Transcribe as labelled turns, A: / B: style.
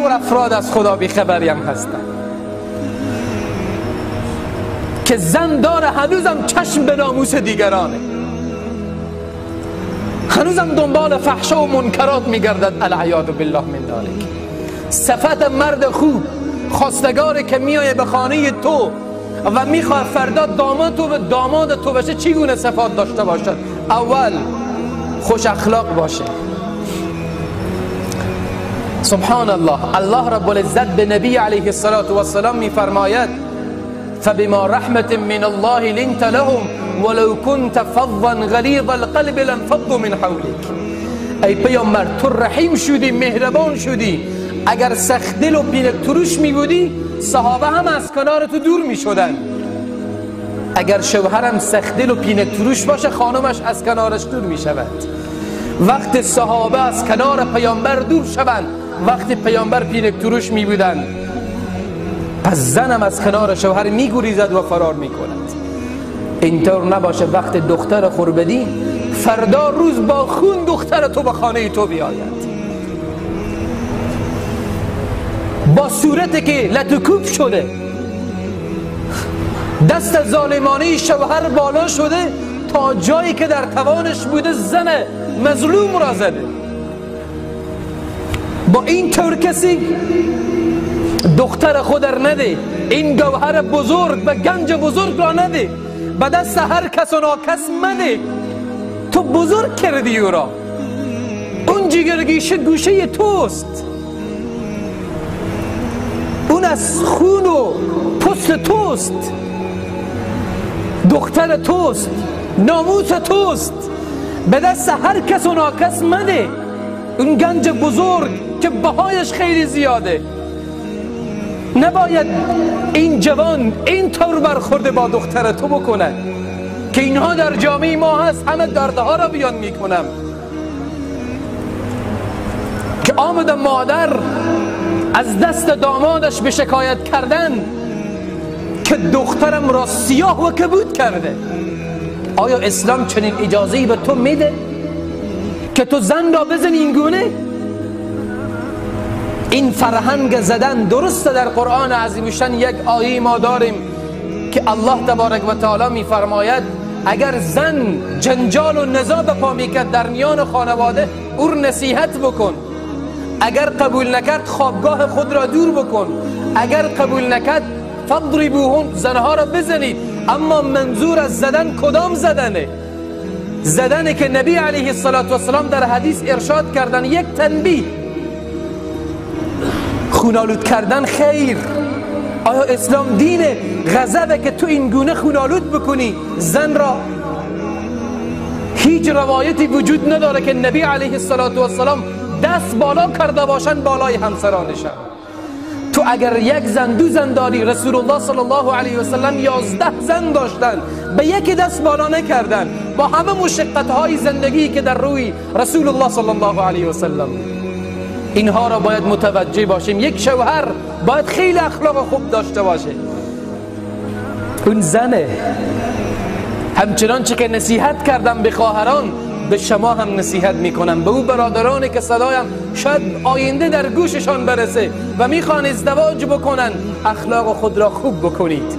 A: چطور افراد از خدا بیخبری هم هستن که زن داره هنوزم چشم به ناموس دیگرانه، هنوزم دنبال فحشا و منکرات میگردد. العیاذ بالله من ذلک. صفت مرد خوب خواستگاره که میایه به خانه تو و میخواد فردا داماد تو بشه چگونه صفات داشته باشد؟ اول خوش اخلاق باشه. سبحان الله، الله رب العزت به نبی علیه السلام میفرماید فبما رحمت من الله لنت لهم ولو كنت فظا غلیظ القلب لانفضوا من حولك. ای پیامبر تو رحیم شدی، مهربان شدی، اگر سخت دل و پینک تروش می بودی صحابه هم از کنار تو دور می شدن. اگر شوهرم سخت دل و پینک تروش باشه خانمش از کنارش دور می شود. وقت صحابه از کنار پیامبر دور شوند وقتی پیامبر پینک تروش می بودن، پس زنم از کنار شوهر می گریزد و فرار می کند. اینطور نباشه وقت دختر خور بدی فردا روز با خون دختر تو به خانه تو بیاید، با صورتی که لطکوب شده، دست ظالمانه شوهر بالا شده تا جایی که در توانش بوده زن مظلوم را زده. با این طور کسی دختر خود را نده، این گوهر بزرگ و گنج بزرگ را نده، به دست هر کس و ناکس مده. تو بزرگ کردی او را، اون جگرگیشه گوشه توست، اون از خون و پوست توست، دختر توست، ناموس توست. به دست هر کس و ناکس مده اون گنج بزرگ که بهایش خیلی زیاده. نباید این جوان این طور برخورده با دختر تو بکنه که اینها در جامعه ما هست. همه دردها را بیان میکنم که آمد مادر از دست دامادش به شکایت کردن که دخترم را سیاه و کبود کرده. آیا اسلام چنین اجازه‌ای به تو میده که تو زن را بزنی این گونه؟ این فرهنگ زدن درسته. در قرآن عظیمشان یک آیه ما داریم که الله تبارک و تعالی میفرماید اگر زن جنجال و نزاع بپا میکرد در میان خانواده او نصیحت بکن، اگر قبول نکرد خوابگاه خود را دور بکن، اگر قبول نکرد فضربوهن، زنها را بزنید. اما منظور از زدن کدام زدنه؟ زدنی که نبی علیه السلام در حدیث ارشاد کردن یک تنبیه، خونالود کردن خیر. آیا اسلام دین غضبه که تو این گونه خونالود بکنی زن را؟ هیچ روایتی وجود نداره که نبی علیه السلام دست بالا کرده باشن بالای همسرانشان. تو اگر یک زن دو زن داری، رسول الله صلی الله علیه و سلم 11 زن داشتن، به یک دست بالا نکردن با همه مشقت های زندگی که در روی رسول الله صلی الله علیه و سلم. اینها را باید متوجه باشیم. یک شوهر باید خیلی اخلاق خوب داشته باشه. اون زنه. همچنان چه که نصیحت کردم به خواهران، به شما هم نصیحت میکنم، به او برادرانی که صدایم شاید آینده در گوششان برسه و میخوان ازدواج بکنن، اخلاق خود را خوب بکنید.